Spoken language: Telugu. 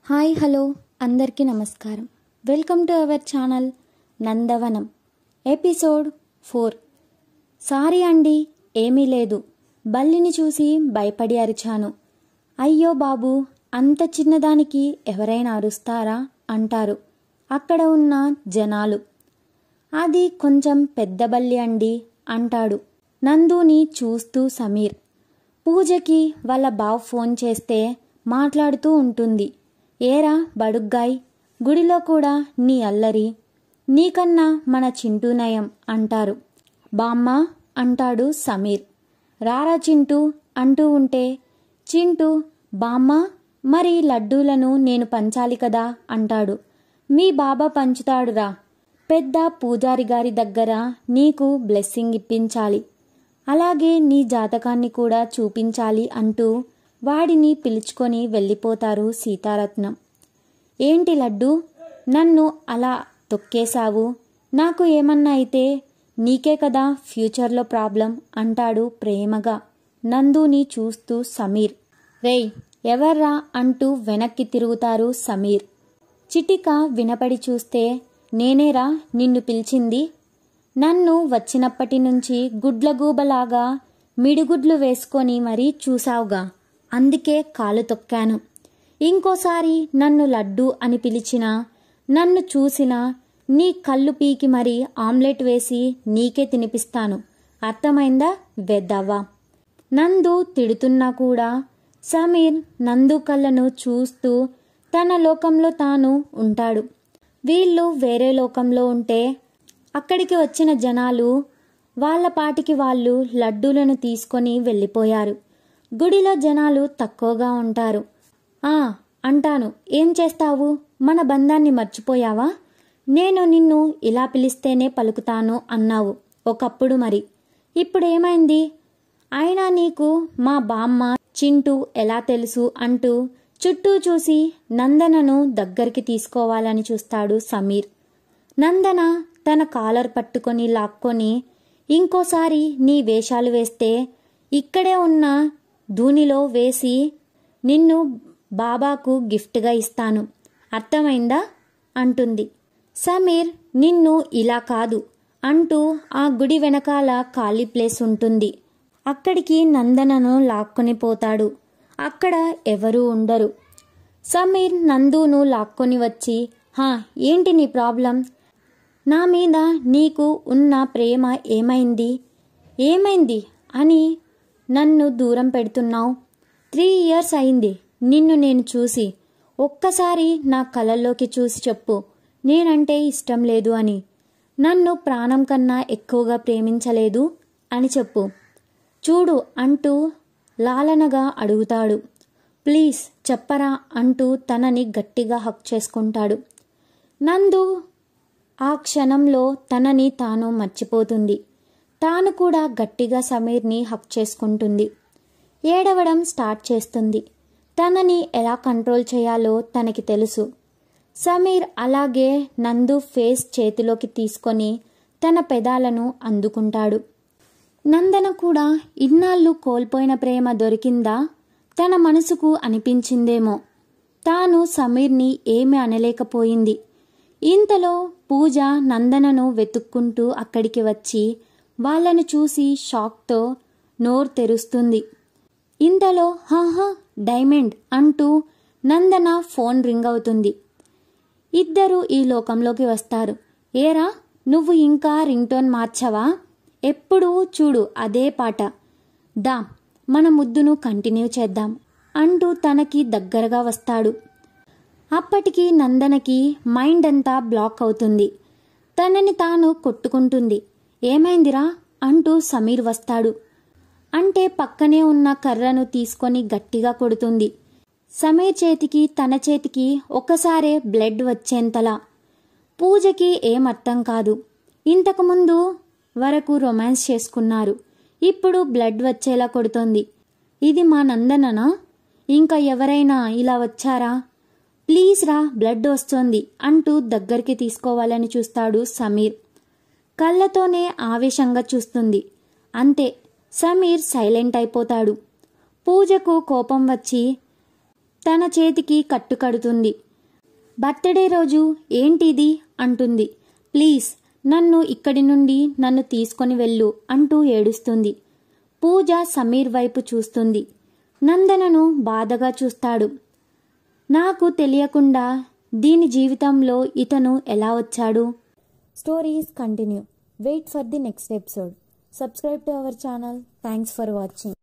హాయ్ హలో అందరికీ నమస్కారం. Welcome to our channel Nandavanam episode 4. Sorry అండి, ఏమీ లేదు. బల్లిని చూసి భయపడి అరిచాను. అయ్యో బాబు, అంత చిన్నదానికి ఎవరైనా అరుస్తారా అంటారు అక్కడ ఉన్న జనాలు. అది కొంచెం పెద్ద బల్లి అండి అంటాడు నందుని చూస్తూ సమీర్. పూజకి వాళ్ళ బావ ఫోన్ చేస్తే మాట్లాడుతూ ఉంటుంది. ఏరా బడుగ్గాయ్, గుడిలో కూడా నీ అల్లరి, నీకన్నా మన చింటూ నయం అంటారు. బామ్మ అంటాడు సమీర్. రారా చింటూ అంటూ ఉంటే చింటూ బామ్మ మరి లడ్డూలను నేను పంచాలి కదా అంటాడు. మీ బాబా పంచుతాడురా, పెద్ద పూజారి గారి దగ్గర నీకు బ్లెస్సింగ్ ఇప్పించాలి, అలాగే నీ జాతకాన్ని కూడా చూపించాలి అంటూ వాడిని పిలుచుకొని వెళ్ళిపోతారు సీతారత్నం. ఏంటి లడ్డు, నన్ను అలా తొక్కేశావు, నాకు ఏమన్నా అయితే నీకే కదా ఫ్యూచర్లో ప్రాబ్లం అంటాడు ప్రేమగా నందుని చూస్తూ సమీర్. రేయ్ ఎవర్రా అంటూ వెనక్కి తిరుగుతారు సమీర్. చిటిక వినపడి చూస్తే నేనేరా నిన్ను పిలిచింది, నన్ను వచ్చినప్పటి నుంచి గుడ్లగూబలాగా మిడిగుడ్లు వేసుకొని మరీ చూసావుగా, అందుకే కాలు తొక్కాను. ఇంకోసారి నన్ను లడ్డు అని పిలిచినా, నన్ను చూసినా నీ కళ్ళు పీకి మరీ ఆమ్లెట్ వేసి నీకే తినిపిస్తాను, అర్థమైందా వెద్దవ్వా. నందు తిడుతున్నా కూడా సమీర్ నందు కళ్ళను చూస్తూ తన లోకంలో తాను ఉంటాడు. వీళ్ళు వేరే లోకంలో ఉంటే అక్కడికి వచ్చిన జనాలు వాళ్ళ పాటికి వాళ్ళు లడ్డూలను తీసుకొని వెళ్ళిపోయారు. గుడిలో జనాలు తక్కువగా ఉంటారు. అంటాను, ఏం చేస్తావు, మన బంధాన్ని మర్చిపోయావా, నేను నిన్ను ఇలా పిలిస్తేనే పలుకుతాను అన్నావు ఒకప్పుడు, మరి ఇప్పుడేమైంది, అయినా నీకు మా బామ్మ చింటూ ఎలా తెలుసు అంటూ చుట్టూ చూసి నందనను దగ్గరికి తీసుకోవాలని చూస్తాడు సమీర్. నందన తన కాలర్ పట్టుకొని లాక్కొని, ఇంకోసారి నీ వేషాలు వేస్తే ఇక్కడే ఉన్న ధూనిలో వేసి నిన్ను బాబాకు గిఫ్ట్గా ఇస్తాను, అర్థమైందా అంటుంది. సమీర్ నిన్ను ఇలా కాదు అంటూ ఆ గుడి వెనకాల ఖాళీ ప్లేస్ ఉంటుంది, అక్కడికి నందనను లాక్కొని పోతాడు. అక్కడ ఎవరూ ఉండరు. సమీర్ నందును లాక్కొని వచ్చి, ఏంటి నీ ప్రాబ్లం, నా మీద నీకు ఉన్న ప్రేమ ఏమైంది అని నన్ను దూరం పెడుతున్నావు, 3 years అయింది నిన్ను నేను చూసి, ఒక్కసారి నా కళ్ళల్లోకి చూసి చెప్పు నేనంటే ఇష్టం లేదు అని, నన్ను ప్రాణం కన్నా ఎక్కువగా ప్రేమించలేదు అని చెప్పు చూడు అంటూ లాలనగా అడుగుతాడు. ప్లీజ్ చెప్పరా అంటూ తనని గట్టిగా హక్ చేసుకుంటాడు. నందు ఆ క్షణంలో తనని తాను మర్చిపోతుంది. తాను కూడా గట్టిగా సమీర్ని హక్ చేసుకుంటుంది. ఏడవడం స్టార్ట్ చేస్తుంది. తనని ఎలా కంట్రోల్ చేయాలో తనకి తెలుసు. సమీర్ అలాగే నందు ఫేస్ చేతిలోకి తీసుకొని తన పెదాలను అందుకుంటాడు. నందన కూడా ఇన్నాళ్ళు కోల్పోయిన ప్రేమ దొరికిందా, తన మనసుకు అనిపించిందేమో. తాను సమీర్ని ఏమీ అనలేకపోయింది. ఇంతలో పూజ నందనను వెతుక్కుంటూ అక్కడికి వచ్చి వాళ్ళను చూసి షాక్తో నోరు తెరుస్తుంది. ఇంతలో డైమండ్ అంటూ నందన ఫోన్ రింగ్ అవుతుంది. ఇద్దరు ఈ లోకంలోకి వస్తారు. ఏరా నువ్వు ఇంకా రింగ్ టోన్ మార్చవా, ఎప్పుడూ చూడు అదే పాట, దా మన ముద్దును కంటిన్యూ చేద్దాం అంటూ తనకి దగ్గరగా వస్తాడు. అప్పటికి నందనకి మైండ్ అంతా బ్లాక్ అవుతుంది. తనని తాను కొట్టుకుంటుంది. ఏమైందిరా అంటూ సమీర్ వస్తాడు. అంటే పక్కనే ఉన్న కర్రను తీసుకొని గట్టిగా కొడుతుంది. సమీర్ చేతికి తన చేతికి ఒకసారే బ్లడ్ వచ్చేంతలా. పూజకి ఏం అర్థం కాదు. ఇంతకుముందు వరకు రొమాన్స్ చేసుకున్నారు, ఇప్పుడు బ్లడ్ వచ్చేలా కొడుతోంది. ఇది మా నందననా, ఇంకా ఎవరైనా ఇలా వచ్చారా, ప్లీజ్ రా బ్లడ్ వస్తోంది అంటూ దగ్గరికి తీసుకోవాలని చూస్తాడు సమీర్. కళ్ళతోనే ఆవేశంగా చూస్తుంది. అంతే, సమీర్ సైలెంట్ అయిపోతాడు. పూజకు కోపం వచ్చి, తన చేతికి కట్టు కడుతుంది. బర్త్డే రోజు ఏంటిది అంటుంది. ప్లీజ్ నన్ను ఇక్కడి నుండి నన్ను తీసుకొని వెళ్ళు అంటూ ఏడుస్తుంది. పూజ సమీర్ వైపు చూస్తుంది. నందనను బాధగా చూస్తాడు. నాకు తెలియకుండా దీని జీవితంలో ఇతను ఎలా వచ్చాడు? Story is continue. Wait for the next episode. Subscribe to our channel. Thanks for watching.